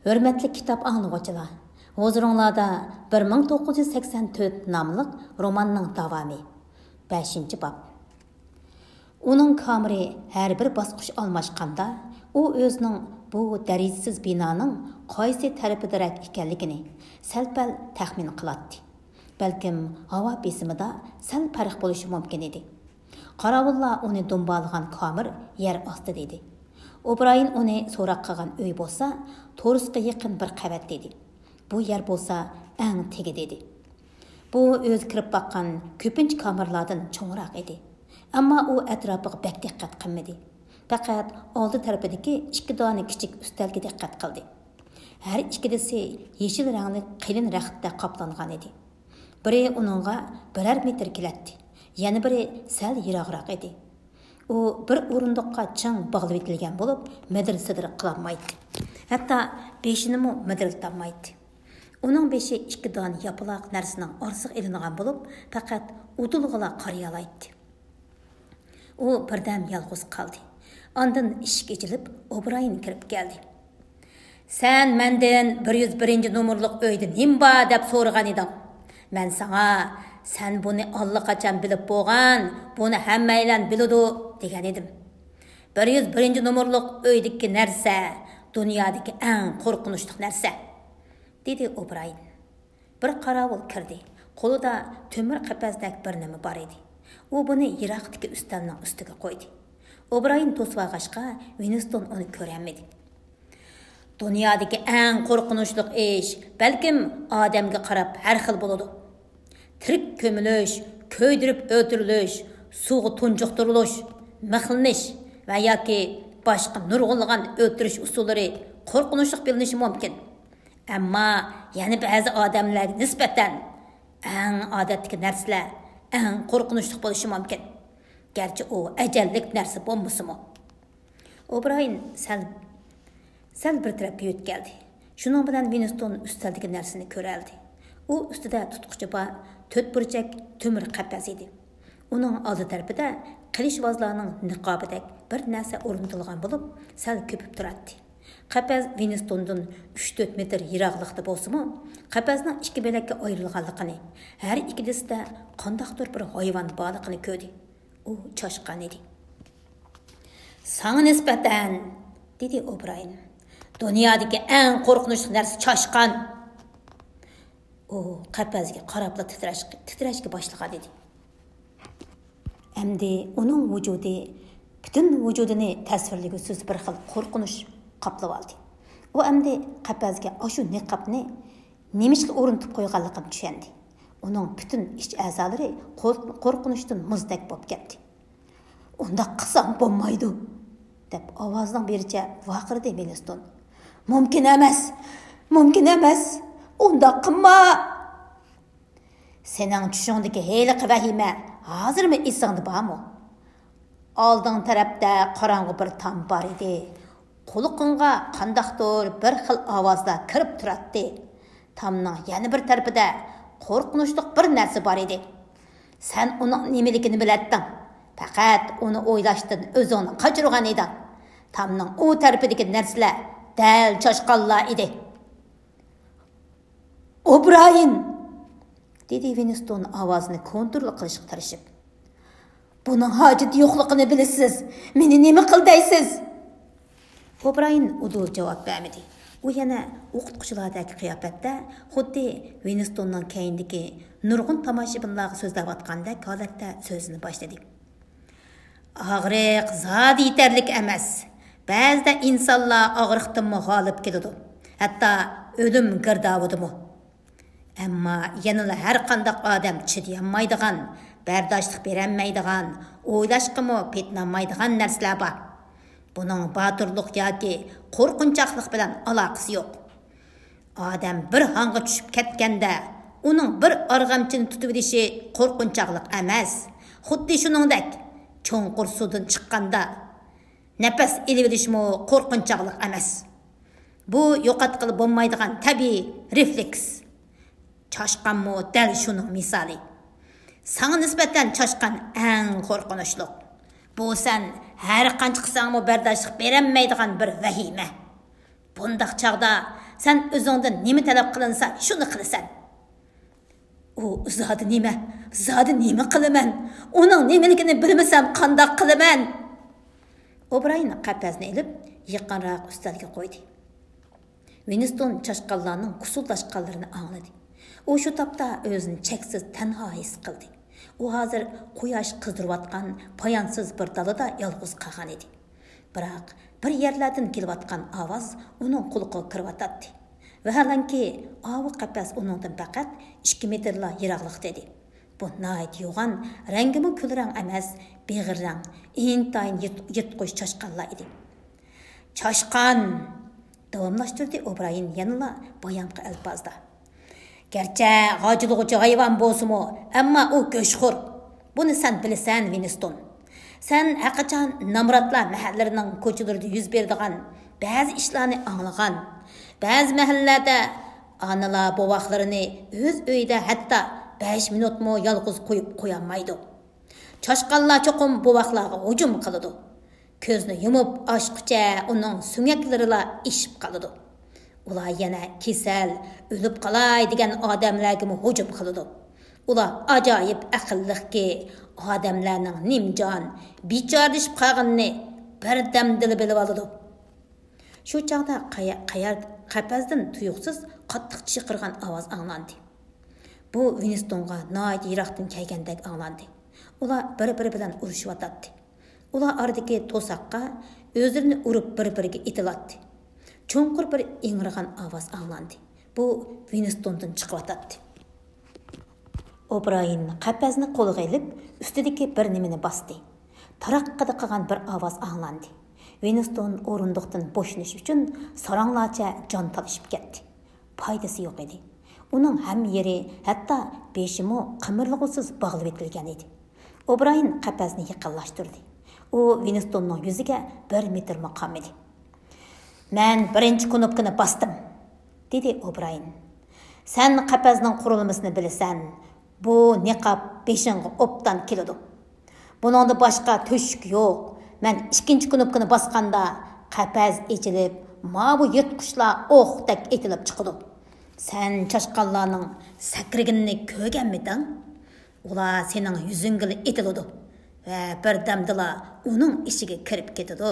Hürmetli kitap anlıqçılar, huzurunlarda 1984 namlıq romanның davamı. 5. bab. Onun kameri her bir basqış almaşqanda, o özünün bu dərəcəsiz binanın qaysı tərəfidirək ikənligini səlpəl təxmin qılatdı. Bəlkім hava besimida səl fərq bo'lishi mumkin edi. Qaravullar onu dumbalğan kamir yer astida edi. O'Brien onu so'roq qilgan uy bo'lsa, To'risga yaqin bir qavat dedi. Bu yer bo'lsa, eng tegi dedi. Bu o'z kirib baqqan ko'pincha kamerlardan cho'ngroq edi. Ammo u atrofiga bak diqqat qilmadi. Faqat oldi tarafidagi ikki dona kichik ustalga diqqat qildi. Har ikkisi yeshil rangli qalin raxtda qoplangan edi. Biri uningga birer metr keladi, yana biri sal yiroqroq edi. U bir o'rindiqqa chang bog'lab etilgan bo'lib, madrasadir qilolmaydi. Hatto beshini mu madraltolmaydi. Uning beshi ikki dona yapaloq narsaning orsiq ilingan bo'lib, faqat udulg'ila qariya oladi. U birdam yolg'iz qoldi. Ondan eshik ochilib, O'Brien kirib keldi. "Sen mendan 101 nomerlik uyda nima deb so'ragan eding? Men sana sen buni allaqachon bilib bo'lgan, buni hammaylar biladi degan edim. 101 nomerlik uydagi narsa dunyodagi eng qo'rqinchli narsa," dedi O'Brien. Bir qarovul kirdi. Qo'lida temir qafasdek bir nima bor edi. U buni yiroqdagi ustalning ustiga qo'ydi. O'Brien to'svag'ashqa Winston uni ko'rmadi. "Dunyodagi eng qo'rqinchli ish balkim odamga qarab har xil bo'ladi. Tirik ko'milish, ko'ydirib o'tirilish, suvga tunjuqtirilish, mixlanish va yoki boshqa nurg'unlagan o'tirish usullari qo'rqinchli bilinishi mumkin. Ammo yana ba'zi odamlarga nisbatan eng odatdagi narsalar eng qo'rqinchli bo'lishi mumkin. Gerçi o ajallik narsa bo'lmasimi?" O'Brien sal bir tarafga yo'tkaldi. Shuning bilan Winston ustidagi narsani ko'raldi. U ustida tutquchi bor 4 burchak temir qafas edi. Uning oldi tarafida qilishvozlarning niqobidek bir narsa o'rnatilgan bo'lib, sal ko'pib turadi. Qafas Winstondan 3-4 metr yiroqlikda bo'lsa-mu, qafasning ikki bo'lakka ayrilganligini, har ikkilisida qandaqdir bir hayvon borligini ko'rdi. U choshqan edi. "Sana nisbatan," dedi O'Brien. "Dunyodagi eng qo'rqinchli narsa choshqan." U qafasga qarab titrashga boshlagan edi. Endi uning vujudi butun vujudini tasvirlaguvsiz bir xil qo'rqinch qoplab oldi. U endi qafasga shu niqobni nemishga o'rnatib qo'yganligini tushundi. Uning butun iç a'zolari qo'rqinchdan muzdek bo'lib ketdi. "Unda qilsam bo'lmaydi," deb ovozning bericha vaqirdi Winston. Mumkin emas. Unda qilma." "Sening tushundagi heyliqi vahima hozirmi esingda bormi? Oldin tarafda qorong'u bir tom bor edi. Quliqingga qandaqdir bir xil ovozlar kirib turadi. Tomning yana bir tarafida qo'rqinchli bir narsa bor edi. Sen uning nimaligini bilading. Faqat uni o'ylashdan o'zingni qochirgan eding. Tomning u tarafidagi narsalar dal choshqonlar edi." "O'Brien," dedi Winston ovozini kontrol qilishga tirishib. "Buning hojati yo'qligini bilasiz. Meni nima qildaysiz?" O'Brien udul javob bermadi. U yana o'qituvchilardagi qiyofatda xuddi Winstonning keyindagi nurg'un tomoshabinlarga so'zlayotgandek holatda so'zini boshladi. "Og'riq zodi yetarlik emas. Ba'zida insonlar og'riqdan g'olib keladi. Hatto o'lim girdobidimi. Ammo yanada har qanday odam chidayolmaydigan, bardoshlik berolmaydigan, o'ylashqimi petlanmaydigan narsalar bor. Buning botirlik yoki qo'rqinchoqlik bilan aloqasi yo'q. Odam bir hanga tushib ketganda, uning bir arg'amchini tutib olishi qo'rqinchoqlik emas. Xuddi shuningdek, cho'nqur suvdan chiqqanda nafas elib olishmi qo'rqinchoqlik emas. Bu yo'qotqili bo'lmaydigan tabiiy refleks. Choshqanmi dal shuning misoli. Sana nisbatan choshqan eng qo'rqinchli. Bu sen har qancha qilsangmi bardoshlik berolmaydigan bir vahima. Bundaq chaqda sen özüңdən nima talab qilinsa, şunu qilasan. O zodi nima qilaman? Uning nimaligini bilmasam qandoq qilaman? O'Brien qapazni elib, yaqinroq ustalga qo'ydi. Winston chashqanlarning qusullashganlarini angladi. O shu topda o'zini cheksiz tanho his qildi. U hozir quyosh qizdirayotgan poyansiz bir dalada yolg'iz qolgan edi. Biroq bir yerlardan kelayotgan ovoz uning quloqiga kiryotdi. Vaholanki, ovi qapas uningdan faqat 2 metrlar yiroqlikda edi. Bu nayt yo'g'on, rangimi kulrang emas, beg'irrang, intayin yetqish chashqanlar edi. Chashqan! Davomlashtirdi O'Brien yanıla bayanqi alpozda. Gerçi g'ojilg'uchi hayvon bo'lsa-mu, ammo u go'shxo'r. Buni sen bilasan, Winston. Sen haqiqatan namratlar mahallarining ko'chalarida yuz beradigan ba'zi ishlarni anglagan. Ba'zi mahallalarda analar bovoqlarini o'z uyida hatto 5 minutmi yolg'iz qo'yib qo'yolmaydi. Chashqanlar cho'qim bovoqlarga hujum qiladi. Ko'zni yumib ochqicha uning suyaklariga ishib qoladi. Ular yana kesal, o'lib qolay degan odamlarga hujum qiladi. Ular ajoyib aqlliqki, odamlarning nimjon, bechorlashib qolganini birdamdili bilib oladi. Shu chaqda qapazdan tuyuqsiz qattiq chiqirgan ovoz anglandi. Bu Winstonga nihoyat yiroqdan kelgandek anglandi. Ular bir-biri bilan urushyotdi. Ular aradagi to'saqqa o'zlarini urib bir-biriga itilatdi. Cho'nqur bir ingirgan ovoz anglandi. Bu Winstondan chiqyotdi. O'Brien qapazni qo'liga ilib, ustidagi bir nimani bosdi. Taraqqada qilgan bir ovoz anglandi. Winston o'rindiqdan bo'shinish uchun saranglarcha jon talishib ketdi. Foydasi yo'q edi. Uning ham yeri, hatto beshimi qimirlig'isiz bog'lab etilgan edi. O'Brien qapazni yaqinlashtirdi. U Winstonning yuziga 1 metr maqam edi. "Men birinchi knopkani bosdim", dedi O'Brien. "Sen qapazning qurilmasini bilasan. Bu niqob beshingga obdan keladi. Buningda boshqa to'shik yo'q. Men ikkinchi knopkani bosganda qapaz ichilib, ma bu yirtqichlar o'qdek etilib chiqadi. Sen chashqanlarning sakrigini ko'rganmiding? Ular sening yuzingga etiladi va birdamdila uning ishiga kirib ketadi.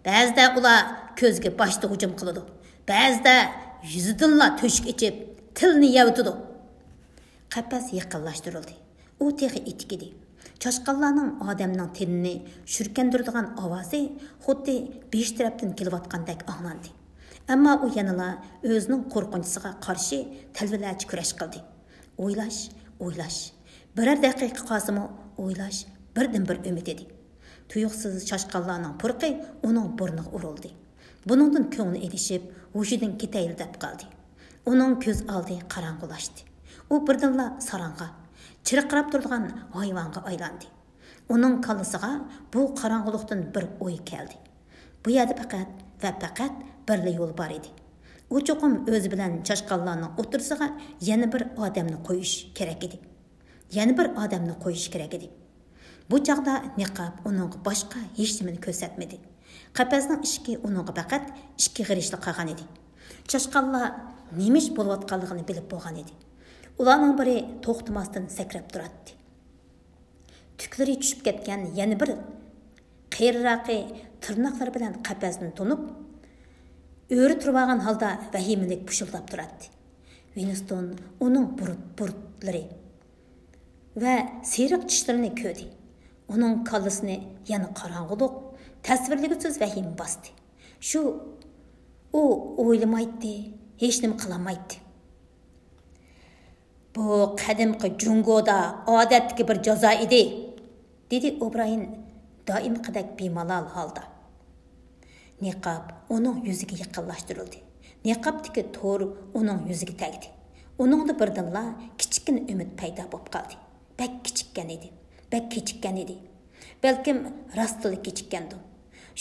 Ba'zida ular ko'zga boshda hujum qiladi. Ba'zida yuzidanla to'shik ichib, tilni yavtidi." Qapaz yaqinlashtirildi. U texi etik edi. Chashqanlarning odamning tilini shurkandiradigan ovozi xuddi besh tarafdan kelayotgandek anglandi. Ammo u yanala o'zining qo'rqinchisiga qarshi talvalarcha kurash qildi. O'ylash. Birer daqiqa qolsa-mu o'ylash birdan-bir umid edi. Tuyuqsiz chashqanlarning purqi uning burniga urildi. Buningdan ko'ngli edishib, hushidan ketayli deb qoldi. Uning ko'z oldi qorong'ulashdi. U birdanla sarang'a, chirqirab turgan hayvonga aylandi. Uning kallasiga bu qorong'ulikdan bir o'y keldi. Bu yerda faqat bir yo'l bor edi. U cho'qim o'zi bilan chashqanlarning o'tirsiga yana bir odamni qo'yish kerak edi. Bu chaqda niqob uning boshqa hech nimani ko'rsatmadi. Qapazning ishki uning faqat 2 g'irishli qolgan edi. Chashqanlar nemish bo'layotganligini bilib bo'lgan edi. Ularning biri to'xtamasdan sakrab turadi. Tuklari tushib ketgan yana bir qiyirraqi tirnoqlari bilan qapazni tunib, o'ri turmagan holda vahimalik pushildab turadi. Winston uning burtlari va seriq tishlarini ko'rdi. Uning kallasini yana qorong'ulik, tasvirligisiz vahim bosdi. U o'ylamaydi, hech nima qilolmaydi. Bu qadimgi Jungoda odatdagi bir jazo edi, dedi O'Brien doimgidek bemalol holda. Niqob uning yuziga yaqinlashtirildi. Niqobdagi to'r uning yuziga tegdi. Uningda birdanla kichikkin umid paydo bo'lib qoldi. Bak kechikkan edi. Balkim rostlik kechikkandir.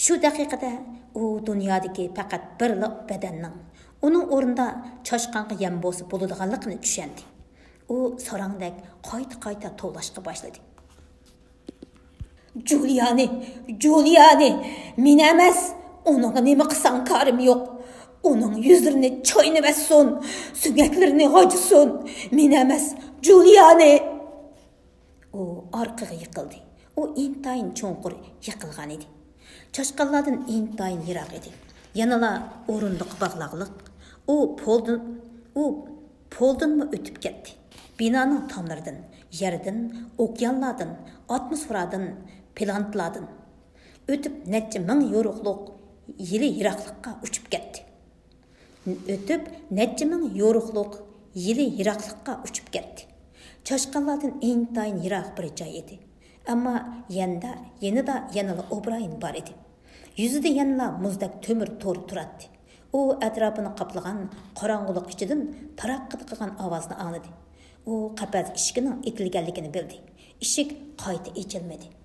Shu daqiqada u dunyodagi faqat bir badanning uning o'rnida chashqanqa yam bo'lsa bo'ladiganligini tushundi. U sarangdek qayta tovlashga boshladi. Giuliani, men emas, uning nima qilsam korim yo'q. Onun yüzlerini çaynıversin, süngeklerini hacısın. Men emas, Giuliani. O arkaga yıkıldı. O intayın çoğunqur yıkılgan idi. Çaşqanlardan intayın yirak idi. Yanala orunduk bağlaqlıq. O poldan mı ötüp ketdi. Binanın tamlardan, yerden, okyanlardan, atmosferadan, plantlardan ötüp neçe ming yoruqluq yili yiraqlıqqa uçup ketdi. Uçup ketdi. Çaşqanlardan intayın yirak bir joy edi. Ama yanıda O'Brien var idi. Yüzüde yanıla muzdak tömür toru turatdı. O etrafını qaplagan qorong'uliq ichidan taraqqat qilgan ovozni angladi. O qapaz eshiginin etilganligini bildi. Eshik qayta ochilmadi.